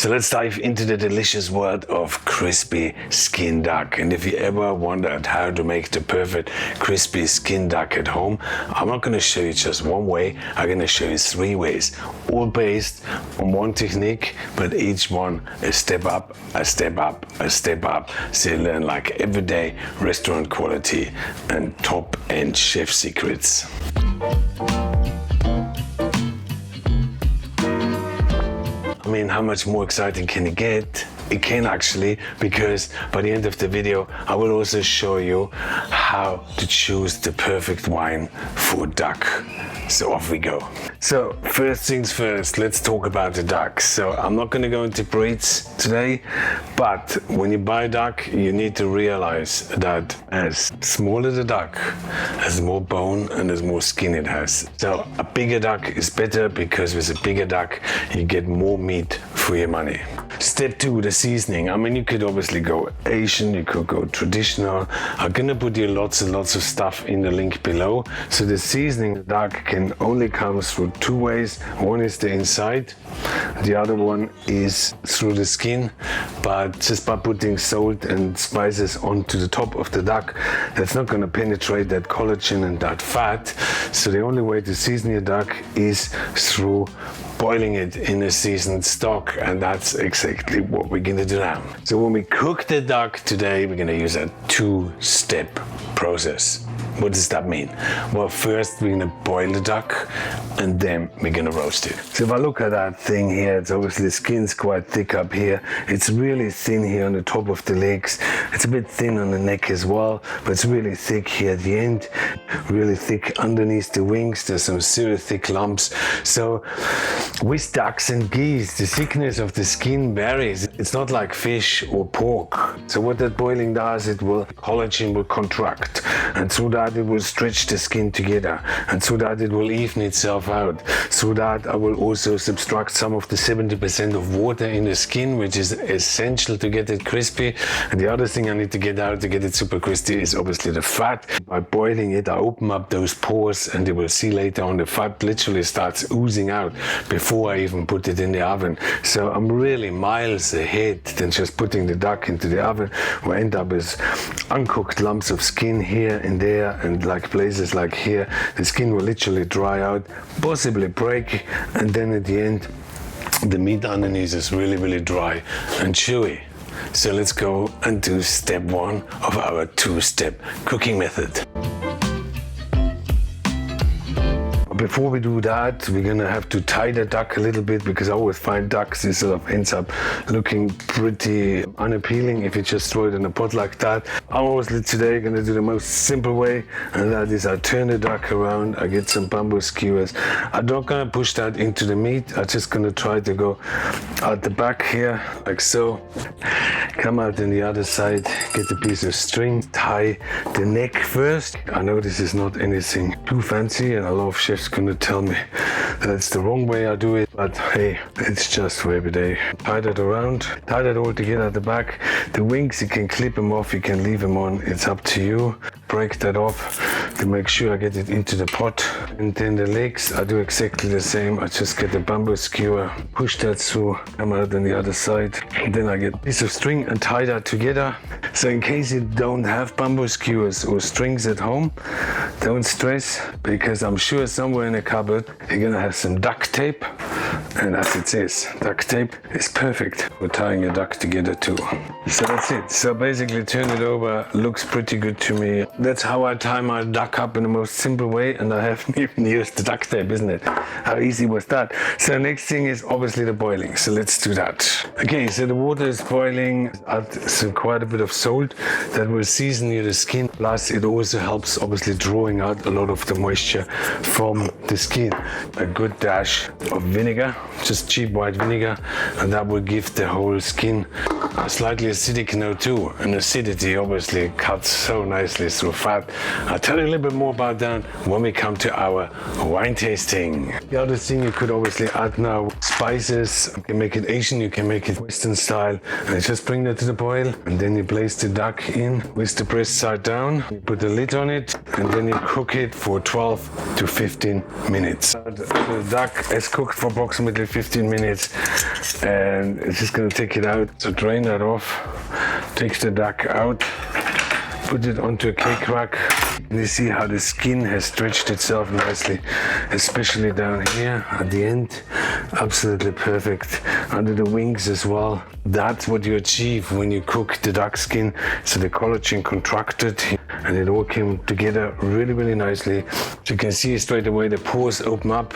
So let's dive into the delicious world of crispy skin duck. And if you ever wondered how to make the perfect crispy skin duck at home, I'm not going to show you just one way. I'm going to show you 3 ways, all based on one technique, but each one a step up, a step up, a step up. So you learn like everyday restaurant quality and top-end chef secrets. I mean, how much more exciting can it get? It can actually, because by the end of the video, I will also show you how to choose the perfect wine for duck. So off we go. So first things first, let's talk about the duck. So I'm not going to go into breeds today, but when you buy duck, you need to realize that as smaller the duck, as more bone and as more skin it has. So a bigger duck is better because with a bigger duck, you get more meat for your money. Step 2, the seasoning. I mean, you could obviously go Asian, you could go traditional. I'm gonna put you lots and lots of stuff in the link below. So the seasoning of the duck can only come through 2 ways. One is the inside, the other one is through the skin. But just by putting salt and spices onto the top of the duck, that's not gonna penetrate that collagen and that fat. So the only way to season your duck is through boiling it in a seasoned stock, and that's exactly what we're gonna do now. So when we cook the duck today, we're gonna use a 2-step process. What does that mean? Well, first we're gonna boil the duck and then we're gonna roast it. So if I look at that thing here, it's obviously the skin's quite thick up here. It's really thin here on the top of the legs. It's a bit thin on the neck as well, but it's really thick here at the end. Really thick underneath the wings. There's some super thick lumps. So with ducks and geese, the thickness of the skin varies. It's not like fish or pork. So what that boiling does, collagen will contract, and through that it will stretch the skin together, and through that it will even itself out. Through that I will also subtract some of the 70% of water in the skin, which is essential to get it crispy. And the other thing I need to get out to get it super crispy is obviously the fat. By boiling it, I open up those pores, and you will see later on the fat literally starts oozing out before I even put it in the oven. So I'm really miles ahead than just putting the duck into the oven. We end up with uncooked lumps of skin here and there, and like places like here, the skin will literally dry out, possibly break, and then at the end, the meat underneath is really, really dry and chewy. So let's go and do step 1 of our 2-step cooking method. Before we do that, we're gonna have to tie the duck a little bit, because I always find ducks, it sort of ends up looking pretty unappealing if you just throw it in a pot like that. I'm obviously today gonna do the most simple way, and that is I turn the duck around, I get some bamboo skewers. I'm not gonna push that into the meat, I'm just gonna try to go out the back here, like so. Come out on the other side, get a piece of string, tie the neck first. I know this is not anything too fancy, and a lot of chefs gonna tell me that's the wrong way I do it, but hey, it's just for every day. Tie that around, tie that all together at the back. The wings, you can clip them off, you can leave them on, it's up to you. Break that off to make sure I get it into the pot. And then the legs, I do exactly the same. I just get the bamboo skewer, push that through, come out on the other side, and then I get a piece of string and tie that together. So in case you don't have bamboo skewers or strings at home, don't stress, because I'm sure somewhere in the cupboard you're gonna have some duct tape, and as it says, duct tape is perfect for tying a duck together too. So that's it. So basically turn it over, looks pretty good to me. That's how I tie my duck up in the most simple way, and I haven't even used the duct tape, isn't it? How easy was that? So next thing is obviously the boiling, so let's do that. Okay, so the water is boiling. Add quite a bit of salt that will season you the skin, plus it also helps obviously drawing out a lot of the moisture from the skin. A good dash of vinegar, just cheap white vinegar, and that will give the whole skin a slightly acidic note too, and acidity obviously cuts so nicely through fat. I'll tell you a little bit more about that when we come to our wine tasting. The other thing you could obviously add now, spices. You can make it Asian, you can make it Western style, and just bring that to the boil, and then you place the duck in with the breast side down. You put the lid on it, and then you cook it for 12 to 15 minutes. The duck is cooked for approximately approximately 15 minutes, and it's just gonna take it out. So drain that off, take the duck out, put it onto a cake rack. And you see how the skin has stretched itself nicely, especially down here at the end. Absolutely perfect. Under the wings as well. That's what you achieve when you cook the duck skin. So the collagen contracted and it all came together really nicely. So you can see straight away the pores open up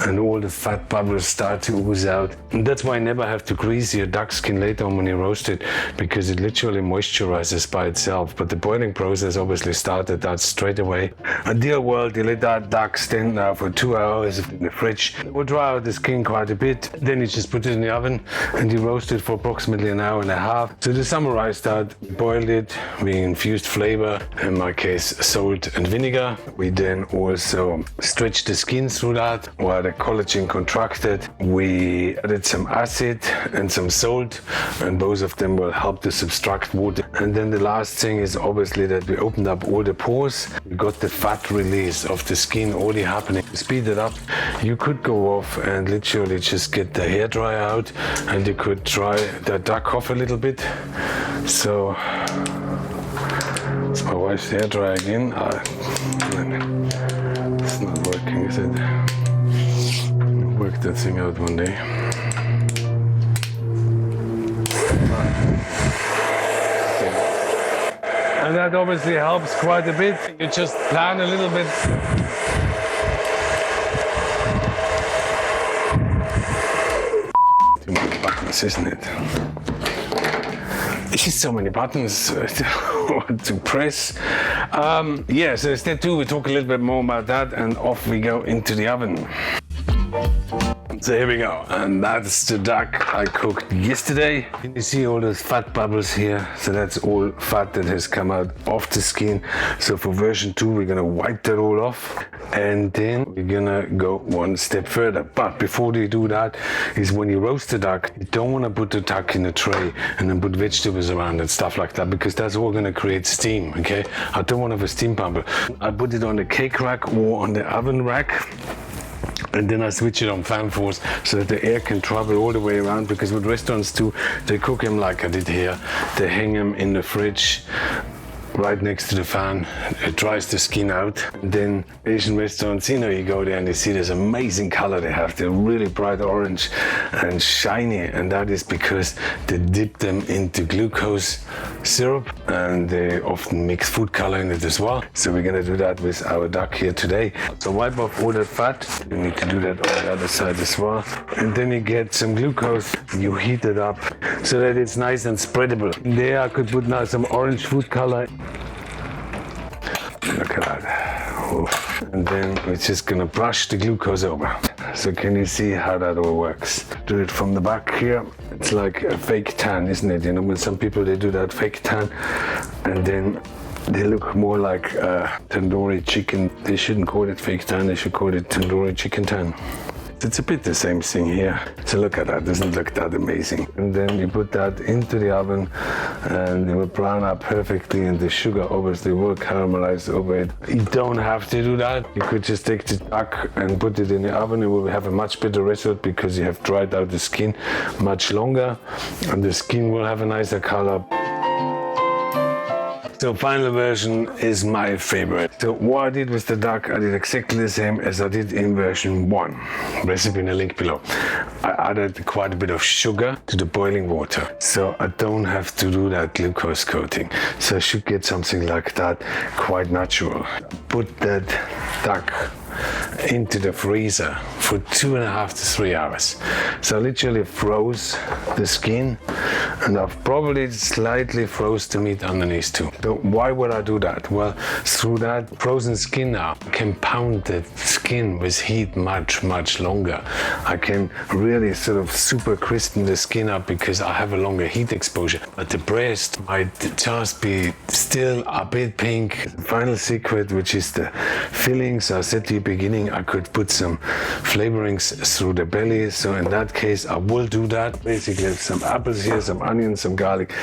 and all the fat bubbles start to ooze out. And that's why I never have to grease your duck skin later on when you roast it, because it literally moisturizes by itself. But the boiling process obviously started that straight away. Ideal world, you let that duck stand now for 2 hours in the fridge. It will dry out the skin quite a bit. Then you just put it in the oven and you roast it for approximately an hour and a half. So to summarize that, we boiled it, we infused flavor, in my case salt and vinegar. We then also stretched the skin through that while the collagen contracted. We added some acid and some salt, and both of them will help to subtract water. And then the last thing is obviously that we opened up all the pores. We got the fat release of the skin already happening. To speed it up, you could go off and literally just get the hairdryer out, and you could dry the duck off a little bit. So it's my wife's hairdryer again. It's not working, is it? I'll work that thing out one day. And that obviously helps quite a bit. You just plan a little bit. Too many buttons, isn't it? It's just so many buttons to press. Yeah, so step 2, we talk a little bit more about that, and off we go into the oven. So here we go, and that's the duck I cooked yesterday. You see all those fat bubbles here, so that's all fat that has come out of the skin. So for version 2, we're gonna wipe that all off, and then we're gonna go one step further. But before we do that, is when you roast the duck, you don't wanna put the duck in a tray and then put vegetables around and stuff like that, because that's all gonna create steam, okay? I don't wanna have a steam bubble. I put it on the cake rack or on the oven rack, and then I switch it on fan force so that the air can travel all the way around, because what restaurants do, they cook them like I did here. They hang them in the fridge right next to the fan. It dries the skin out. And then Asian restaurants, you know, you go there and you see this amazing color they have. They're really bright orange and shiny, and that is because they dip them into glucose syrup, and they often mix food color in it as well. So we're gonna do that with our duck here today. So wipe off all that fat. You need to do that on the other side as well. And then you get some glucose, you heat it up so that it's nice and spreadable. There I could put now some orange food color. Look at that. Oh. And then we're just gonna brush the glucose over. So can you see how that all works? Do it from the back here. It's like a fake tan, isn't it? You know, when some people, they do that fake tan, and then they look more like tandoori chicken. They shouldn't call it fake tan, they should call it tandoori chicken tan. It's a bit the same thing here. So look at that, doesn't look that amazing. And then you put that into the oven and it will brown up perfectly, and the sugar obviously will caramelize over it. You don't have to do that. You could just take the duck and put it in the oven. It will have a much better result because you have dried out the skin much longer, and the skin will have a nicer color. So final version is my favorite. So what I did with the duck, I did exactly the same as I did in version 1. Recipe in the link below. I added quite a bit of sugar to the boiling water, so I don't have to do that glucose coating. So I should get something like that quite natural. Put that duck into the freezer for 2.5 to 3 hours. So I literally froze the skin, and I've probably slightly froze the meat underneath too. So why would I do that? Well, through that frozen skin now, I can pound the skin with heat much longer. I can really sort of super crispen the skin up because I have a longer heat exposure. But the breast might just be still a bit pink. The final secret, which is the filling. So I said to you beginning I could put some flavorings through the belly. So in that case, I will do that. Basically, have some apples here, some onions, some garlic,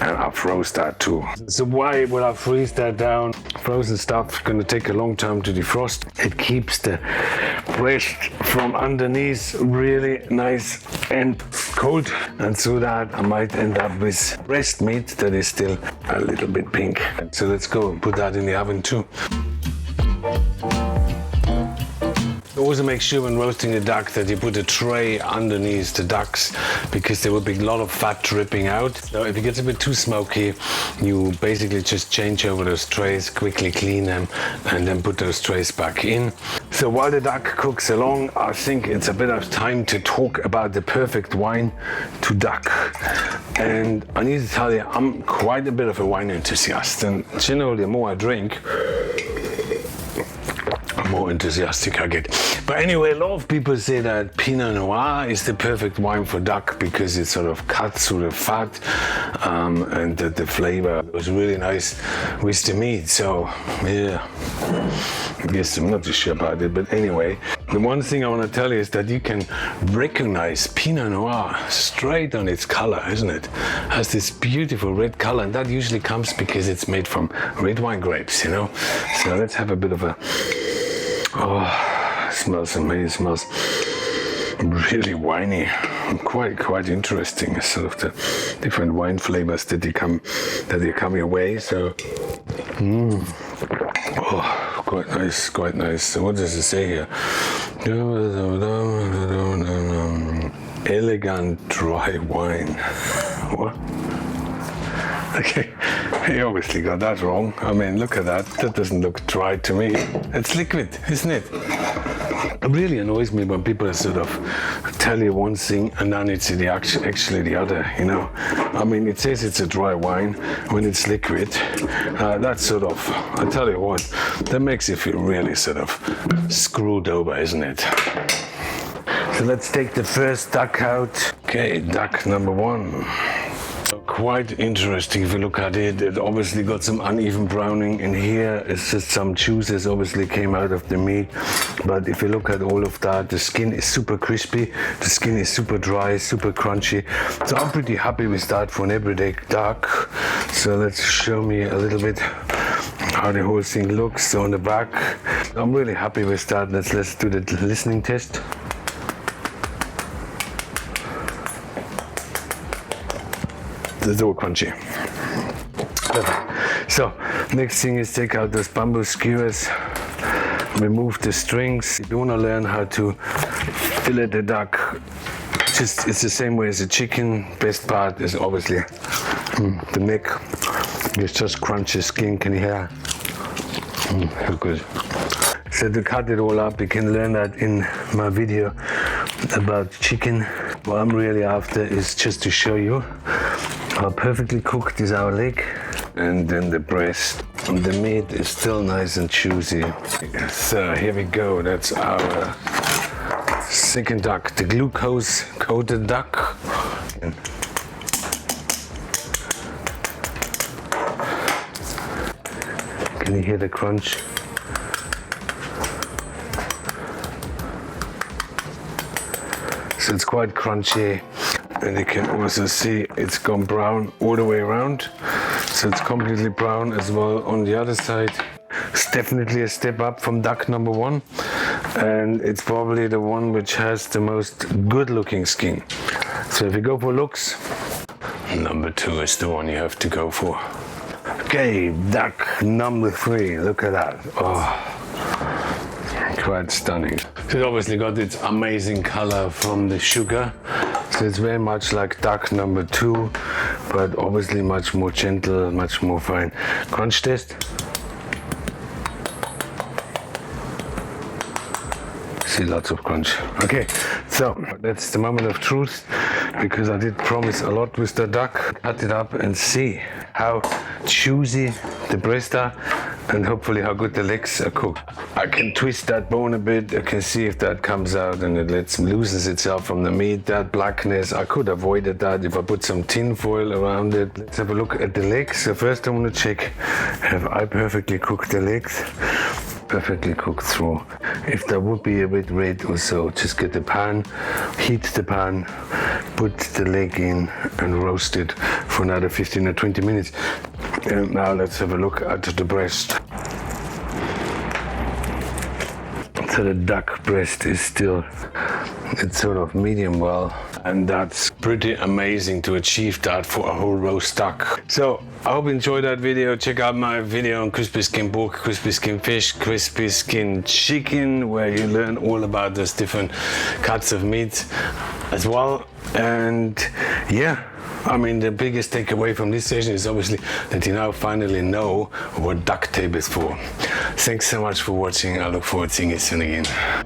and I'll froze that too. So why will I freeze that down? Frozen stuff gonna take a long time to defrost. It keeps the breast from underneath really nice and cold, and through that I might end up with breast meat that is still a little bit pink. So let's go and put that in the oven too. Also make sure when roasting a duck that you put a tray underneath the ducks, because there will be a lot of fat dripping out. So if it gets a bit too smoky, you basically just change over those trays, quickly clean them, and then put those trays back in. So while the duck cooks along, I think it's a bit of time to talk about the perfect wine to duck. And I need to tell you, I'm quite a bit of a wine enthusiast, and generally the more I drink, more enthusiastic I get. But anyway, a lot of people say that Pinot Noir is the perfect wine for duck because it sort of cuts through the fat, and that the flavor was really nice with the meat. So yeah, I guess I'm not too sure about it. But anyway, the one thing I want to tell you is that you can recognize Pinot Noir straight on its color, isn't it? It has this beautiful red color, and that usually comes because it's made from red wine grapes, you know. So let's have a bit of a... Oh, it smells amazing. It smells really winey. Quite interesting. Sort of the different wine flavors that they come your way. So, oh, quite nice. So what does it say here? Elegant dry wine. What? Okay, he obviously got that wrong. I mean, look at that. That doesn't look dry to me. It's liquid, isn't it? It really annoys me when people sort of tell you one thing and then it's actually the other, you know. I mean, it says it's a dry wine when it's liquid. That's sort of, I tell you what, that makes you feel really sort of screwed over, isn't it? So let's take the first duck out. Okay, duck number one. Quite interesting if you look at it. It obviously got some uneven browning in here. It's just some juices obviously came out of the meat. But if you look at all of that, the skin is super crispy. The skin is super dry, super crunchy. So I'm pretty happy with that for an everyday duck. So let's show me a little bit how the whole thing looks on the back. I'm really happy with that. Let's do the listening test. It's all crunchy. Perfect. So next thing is take out those bamboo skewers, remove the strings. If you want to learn how to fillet the duck, it's the same way as a chicken. Best part is obviously the neck. You just crunch the skin. Can you hear? So good. So to cut it all up, you can learn that in my video about chicken. What I'm really after is just to show you how perfectly cooked is our leg, and then the breast. And the meat is still nice and juicy. So here we go. That's our second duck, the glucose coated duck. Can you hear the crunch? So it's quite crunchy. And you can also see it's gone brown all the way around. So it's completely brown as well on the other side. It's definitely a step up from duck number one. And it's probably the one which has the most good looking skin. So if you go for looks, number two is the one you have to go for. Okay, duck number three. Look at that. Oh, quite stunning. So it obviously got its amazing color from the sugar. So it's very much like duck number two, but obviously much more gentle, much more fine. Crunch test. See lots of crunch. Okay, so that's the moment of truth, because I did promise a lot with the duck. Cut it up and see how juicy the breasts are, and hopefully how good the legs are cooked. I can twist that bone a bit. I can see if that comes out and it loosens itself from the meat. That blackness, I could have avoided that if I put some tin foil around it. Let's have a look at the legs. So first I want to check, have I perfectly cooked the legs? perfectly cooked through. If there would be a bit red or so, just get the pan, heat the pan, put the leg in and roast it for another 15 or 20 minutes. And now let's have a look at the breast. So the duck breast is still, it's sort of medium well, and that's pretty amazing to achieve that for a whole roast duck. So I hope you enjoyed that video. Check out my video on crispy skin pork, crispy skin fish, crispy skin chicken, where you learn all about those different cuts of meat as well. And yeah, I mean, the biggest takeaway from this session is obviously that you now finally know what duct tape is for. Thanks so much for watching. I look forward to seeing you soon again.